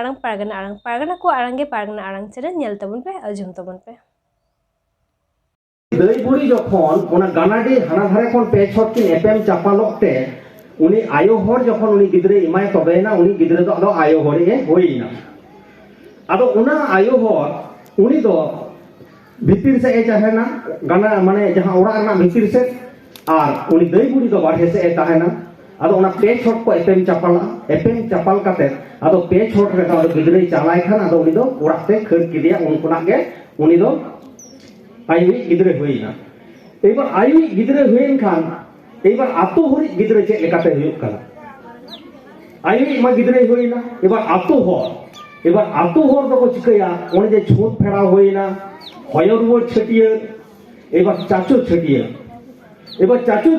आड़ांग पारगना को आड़ांगे पारगना आड़ांग channel nail तबन पे आजम तबन पे दई बुड़ी जखन ओना गानाडी हाना धारे खन पे छट किन एफएम चापालते उनी आयो हर जखन उनी गिद्रे इमाय तबेना उनी गिद्रे दो आदो आयो हर ए होइना आदो ओना आयो हर उनी दो भितिर से ए चाहेना गाना माने जहां ओरा रना भितिर से आर उनी दई बुड़ी दो बारहे से ए ताहेना आदो ओना पे छट को एफएम चापाल काते आदो पे छट रे आदो गिद्रे चालाय खान आदो उनी दो ओराते खर किदिया उनकुना के उनी दो आयुई गिद्रे होइना एबार आयुई गिद्रे होइन खान एबार आतो हरि गिद्रे चेक लेकाते हुयुग काना आयुई मा गिद्रे होइना एबार आतो हर दो को चिकया ओने जे छूट फेड़ा होइना हयरवर छटियर एबार चाचो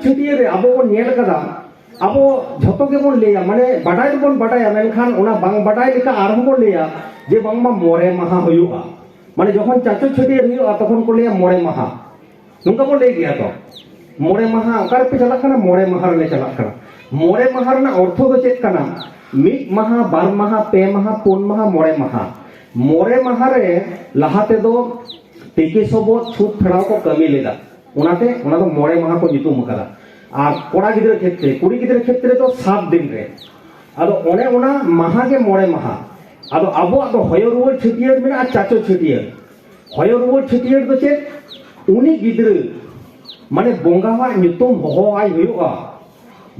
छटियर रे आबो बन नेल कदा आबो झतो के बन लेया माने बाडाय बन बाडाया मेनखान ओना बांग बाडाय लेका आरहम बन लेया जे बांगमा मोरे महा हुयुगा माने जखन चाचो छटियर हुयुगा तखन को लेया मोरे महा नुंका बन ले गया तो मोरे महा ओकार पे चला कना मोरे महा रे चला कना मोरे महा रे अर्थ दो चेक कना मिद महा बार महा पे महा पुन महा मोरे महा रे लहाते दो टेके सबो छूट फेड़ाव को कमी लेदा उनाते उना दो मोरे महा को नितुम करा और कोड़ा गिद्रे क्षेत्रे कुड़ी गिद्रे क्षेत्रे तो 7 दिन रे आदो ओने ओना महा के मोरे महा आदो आबो आदो हयरुवर छटियर मेना चाचो छटियर हयरुवर छटियर दो चेक उनी गिद्रे माने बोंगावा नितुम हो आय हुयुगा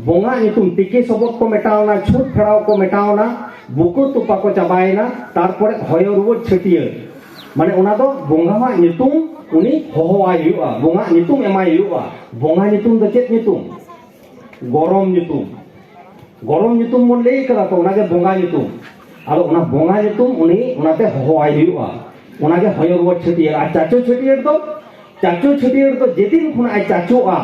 बोंगा नितुम टिके सबक को मेटावना छूट फेड़ाव को मेटावना बुको तुपा को चाबायना तारपरे हयरुवर छटियर माने ओना दो बोंगावा नितुम उनी हो आय हुयुगा बोंगा नितुम एमाय हुयुगा बोंगा नितुम दो चेक नितुम गरम नितुम मन लेई करा तो ओना के बोंगा नितुम आदो ओना बोंगा नितुम उनी ओनाते हो आय हुयुगा ओना के हयरुवर छटियर आ चाचो छटियर तो जेदिन खुना आय चाचोआ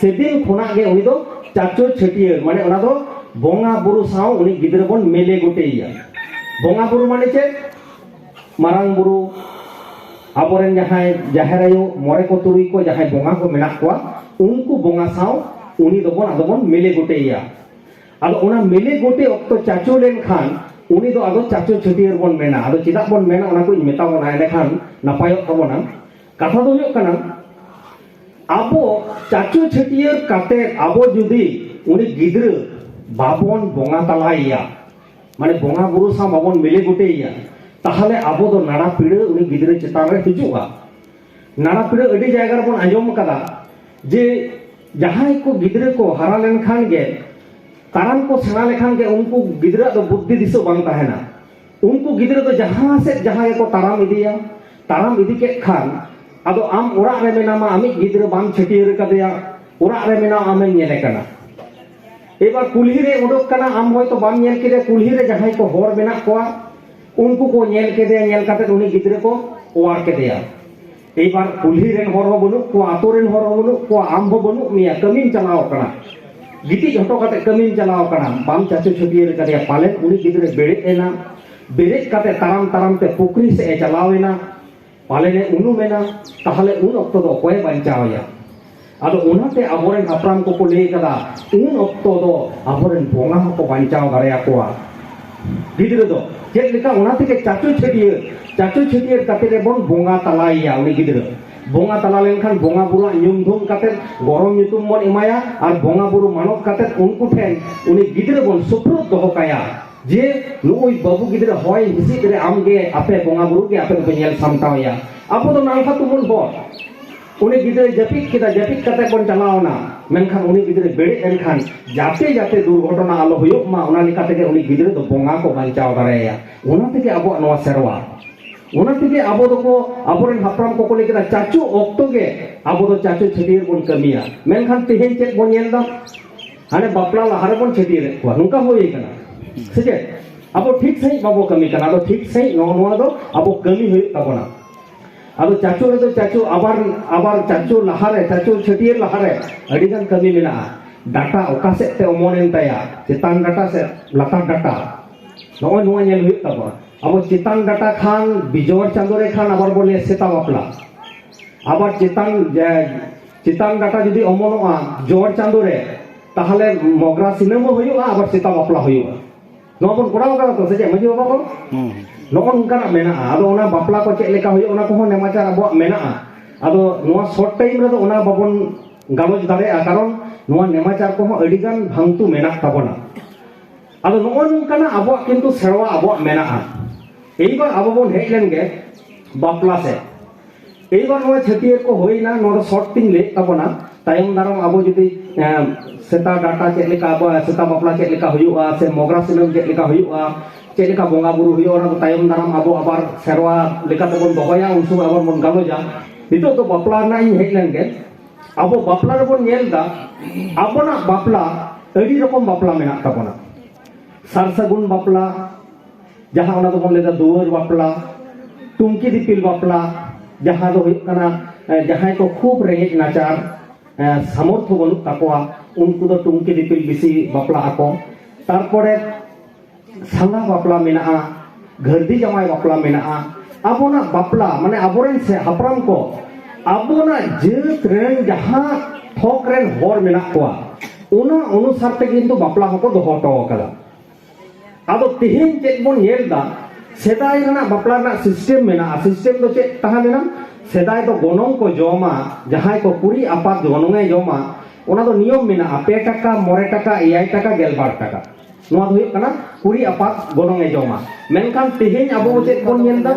सेदिन खुना गे उनी दो चाचो छटियर माने ओना दो बोंगा बुरु साव उनी गिद्रे बन मेले गोटेया बोंगा बुरु माने चे मारांग बुरु आबोरेन जहाय जाहेरायो मोरे को तुरुई को जहाय बोंगा को मेना कोआ उनको बोंगा साव उनी दो बन मेले गोटेया आदो ओना मेले गोटे अक्तो चाचो लेन खान उनी दो आदो चाचो छटियर बन मेना आदो चिदा बन मेना ओना को मेता बना एने खान नापायो तबोना कथा दो हुयुग कना आबो चाचो छटियर काते आबो जुदी उनी गिद्रे बाबन बोंगा तलाइया माने बोंगा बुरु सा बाबन मेले गोटेया ताहले आबो दो नाड़ा पीड़े उनी गिद्रे चेतान रे हिजुगा नाड़ा पीड़े अडी जायगा बन आंजम कदा जे जहां को गिद्रे को हारा लेन खान गे ताराम को सेना लेखान गे उनको गिद्रे दो बुद्धि दिसो बांग ताहेना उनको गिद्रे दो जहां से जहां को ताराम इदी के खान आदो आम ओरा रे मेनामा आमी गिद्रे बाम छटियर कदेया ओरा रे मेना आमे नेले कना एबार कुल्ही रे उडोक कना आम होयतो बाम नेल केदे कुल्ही रे जहां को होर मेना कोआ उनको को नेल केदे नेल काते उनी गिद्रे को ओवार केदेया एबार कुल्ही रेन होर हो बनु को आतो रेन होर हो बनु को आम हो बनु मिया कमिन चलाओ कना गिटी झटो काते कमिन चलाओ कना बाम चाचो छटियर कदेया पाले उनी गिद्रे बेरे काते ताराम ते पुकरी से ए चलावेना पालेने उनु मेना ताहले उन अक्तो दो कोय बंचावया आदो उनाते आबोरेन हाप्राम को ले कदा उन अक्तो दो आबोरेन बोंगा को बंचाव दारेया कोआ गिद्रे दो चेक लेका उनाते के चाचो छटियर काते रे बन बोंगा तलाइया उनी गिद्रे बोंगा तला लेनखान बोंगा बुरु ᱧᱩᱢ धुम काते गरम नितुम बन इमाया और बोंगा बुरु मानक काते उनको ठेन उनी गिद्रे बन सुप्रुत दोहो काया जे नुई बाबू गिद्रे होय हिसिद रे आमगे आपे बोंगा बुरु के आपे पेनियल सामटावया आपो दो नालखा तुमुन हो उनी गिद्रे जपिक काते बन चलावना मेनखान उनी गिद्रे बेड़े एनखान जाते दुर्घटना आलो हुयुग मा उना लिकाते के उनी गिद्रे दो बोंगा को बंचाव दारेया उना तेगे आबो नवा सेरवा उना तेगे आबो दो को आबोरेन हाप्राम को लेकेदा चाचो अक्तो गे आबो दो चाचो छटियर बन कमिया मेनखान तेहेन चेक बन नेलदा हाने बापला लहारे बन छटियर को नुका होई कना सेजे अब ठीक सही बाबो कमी कना तो ठीक सही नोआ दो अब कमी हुई तबना अब चाचो रे तो चाचो आबार चाचो लहारे चाचो छटियर लहारे अडिगन कमी मेना डाटा ओका से ते ओमोनेन ताया चितान डाटा से लता डाटा नोआ नोआ नेल हुई तबा अब चितान डाटा खान बिजोर चांदोरे खान आबार बोले सेता बापला आबार चितान डाटा जदि ओमोनोआ जोर चांदोरे ताहले मगरा सिनेमा हुयुगा आबार सेता बापला हुयुगा ᱱᱚᱣᱟ ᱵᱚᱱ ᱠᱚᱨᱟᱣ ᱠᱟᱫᱟ ᱛᱚ ᱥᱮ ᱪᱮᱫ ᱢᱟᱹᱡᱷᱤ ᱵᱟᱵᱟ ᱠᱚ ᱱᱚᱜᱼᱚ ᱱᱚᱝᱠᱟᱱᱟᱜ ᱢᱮᱱᱟᱜᱼᱟ ᱟᱫᱚ ᱚᱱᱟ ᱵᱟᱯᱞᱟ ᱠᱚ ᱪᱮᱫ ᱞᱮᱠᱟ ᱦᱩᱭᱩᱜᱼᱟ ᱚᱱᱟ ᱠᱚᱦᱚᱸ ᱱᱮᱢᱟᱪᱟᱨ ᱟᱵᱚᱣᱟᱜ ᱢᱮᱱᱟᱜᱼᱟ ᱟᱫᱚ ᱱᱚᱣᱟ ᱥᱚᱨᱴ ᱴᱟᱭᱤᱢ ᱨᱮᱫᱚ ᱚᱱᱟ ᱵᱟᱵᱚᱱ ᱜᱟᱞᱚᱪ ᱫᱟᱲᱮᱭᱟᱜᱼᱟ ᱠᱟᱨᱚᱱ ᱱᱚᱣᱟ ᱱᱮᱢᱟᱪᱟর ᱠᱚᱦᱚᱸ ᱟᱹᱰᱤᱜᱟᱱ ᱵᱷᱟᱝᱛᱩ ᱢᱮᱱᱟᱜ ᱛᱟᱵᱚᱱᱟ ᱟᱫᱚ ᱱᱚᱜᱼᱚ ᱱᱚᱝᱠᱟᱱᱟᱜ ᱟᱵᱚᱣᱟᱜ ᱠᱤᱱᱛᱩ ᱥᱮᱨᱣᱟ ᱟᱵᱚᱣᱟᱜ ᱢᱮᱱᱟᱜᱼᱟ এইবার ᱟᱵᱚ ᱵᱚᱱ ᱦᱮᱡ ᱞᱮᱱ ᱜᱮ ᱵᱟᱯᱞᱟ ᱥᱮ এইবার ᱱᱚᱣᱟ ᱪᱷᱟᱹᱴᱭᱟᱹᱨ ᱠᱚ ᱦᱩᱭᱱᱟ ᱱᱚᱣᱟ ᱥᱚᱨᱴ ᱛᱤᱧ ᱞᱟᱹᱭ ᱛᱟᱵᱚᱱᱟ ᱛᱟᱭᱚᱢ ᱫᱟᱨᱟᱢ ᱟᱵᱚ ᱡᱩᱫᱤ ᱥᱮᱛᱟ ᱰᱟᱴᱟ ᱪᱮᱫ ᱞᱮᱠᱟ ᱟᱵᱚ ᱥᱮᱛᱟ ᱵᱟᱯᱞᱟ ᱪᱮᱫ ᱞᱮᱠᱟ ᱦᱩᱭᱩᱜᱼᱟ ᱥᱮ ᱢᱚᱜᱽᱨᱟ ᱥᱤᱱᱟᱹᱢ ᱪᱮᱫ ᱞᱮᱠᱟ ᱦᱩᱭᱩᱜᱼᱟ ᱪᱮᱫ ᱞᱮᱠᱟ ᱵᱚᱸᱜᱟ ᱵᱩᱨᱩ ᱦᱩᱭᱩᱜᱼᱟ ᱚᱱᱟ ᱫᱚ ᱛᱟᱭᱚᱢ ᱫᱟᱨᱟᱢ ᱟᱵᱚ ᱟᱵᱟᱨ ᱥᱮᱨᱣᱟ ᱞᱮᱠᱟ ᱛᱮᱵᱚᱱ ᱫᱚᱦᱚᱭᱟ ᱩᱱ ᱥᱚᱢᱚᱭ ᱟᱵᱟᱨ ᱵᱚᱱ ᱜᱟᱞᱚᱪᱟ ᱱᱤᱛᱚᱜ ᱫᱚ ᱵᱟᱯᱞᱟ ᱨᱮᱱᱟᱜ ᱤᱧ ᱦᱮᱡ ᱞᱮᱱ ᱜᱮ ᱟᱵᱚ ᱵᱟᱯᱞᱟ ᱨᱮᱵᱚᱱ ᱧᱮᱞ ᱫᱟ ᱟᱵᱚᱱᱟᱜ ᱵᱟᱯᱞᱟ ᱟᱹᱰᱤ ᱨᱚᱠᱚᱢ ᱵᱟᱯᱞᱟ ᱢᱮᱱᱟᱜ ᱛᱟᱵᱚᱱᱟ ᱥᱟᱨ ᱥᱟᱹᱜᱩᱱ ᱵᱟᱯᱞᱟ ᱡᱟᱦᱟᱸ ᱚᱱᱟ ᱫᱚᱵᱚᱱ ᱞᱟᱹᱭᱫᱟ ᱫᱩᱣᱟᱹᱨ ᱵᱟᱯᱞᱟ ᱴᱩᱝᱠᱤ ᱫᱤᱯᱤᱞ ᱵᱟᱯᱞᱟ ᱡᱟᱦᱟᱸ ᱫᱚ ᱦᱩᱭᱩᱜ ᱠᱟᱱᱟ ᱡᱟᱦᱟᱸᱭ ᱠᱚ ᱠᱷᱩᱵ ᱨᱮᱸᱜᱮᱡ ᱱᱟᱪᱟᱨ সামর্থ্য বানুক তাকোয়া উনকু দো টুঙ্কি দিপিল বেশি বাপলা আকো তারপরে সাঙ্গা বাপলা মেনাআ ঘরদি জামাই বাপলা মেনাআ আবোনা বাপলা মানে আবরেন সে হাপরাম কো আবোনা জেত রেন যাহা থক রেন হর মেনা কোয়া ওনা অনুসারতে কিন্তু বাপলা হকো দোহ হটো কাদা আদো তিহিন চেক বন নেলদা সেদাই রেনা বাপলা না সিস্টেম মেনাআ সিস্টেম দো চেক তাহা মেনা সেদাই তো গনং কো জমা যাহাই কো কুড়ি আপাত গনং এ জমা ওনা তো নিয়ম মেনাআ 2 টাকা 9 টাকা 9 টাকা 12 টাকা নোয়া ধুই কানা কুড়ি আপাত গনং এ জমা মেনখান তিহিন আবো চেক বন নেলদা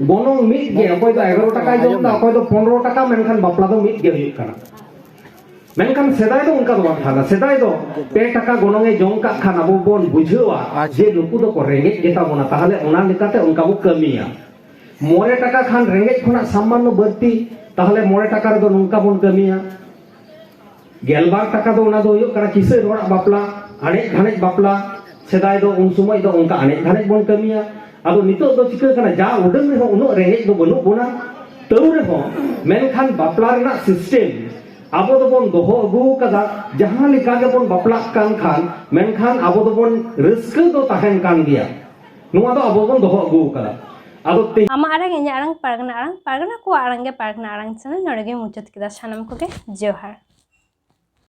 গনং মিট গে অকয় তো 11 টাকা জমা অকয় তো 15 টাকা মেনখান বাপলা তো মিট গে হই কানা মেনখান সেদাই তো উনকা তো বাথা সেদাই তো 2 টাকা গনং এ জম কা খান আবো বন বুঝেওয়া যে নুকু তো রেঙ্গেজ গেতা বনা তাহলে ওনা লেকাতে উনকা বো কামিয়া 9 টাকা খান রেঙ্গেজ খনা সামান্য বাড়তি তাহলে 9 টাকা রেদো নুনকা বন কামিয়া 12 টাকা দো ওনা দো হইও কানা কিসে রড়া বাপলা আনে ধানে বাপলা সেদাই দো উন সময় দো উনকা আনে ধানে বন কামিয়া আদো নিতো দো চিকা কানা যা উডং রে উনো রেঙ্গেজ দো বনু বনা তৌ রে হো মেনখান বাপলা রেনা সিস্টেম আবো দো বন দোহ আগু কাদা জাহান লিকা গে বন বাপলা কান খান মেনখান আবো দো বন রিস্ক দো তাহেন কান গিয়া নোয়া দো আবো বন দোহ আগু কাদা আদো ᱟᱢᱟᱜ ᱟᱲᱟᱝ ᱤᱧᱟᱹᱜ ᱟᱲᱟᱝ ᱯᱟᱨᱜᱟᱱᱟ ᱠᱚᱣᱟᱜ ᱟᱲᱟᱝ ᱜᱮ ᱯᱟᱨᱜᱟᱱᱟ ᱟᱲᱟᱝ ᱪᱮᱱᱮᱞ ᱱᱚᱰᱮ ᱜᱮ ᱢᱩᱪᱟᱹᱫ ᱠᱮᱫᱟ ᱥᱟᱱᱟᱢ ᱠᱚᱜᱮ ᱡᱚᱦᱟᱨ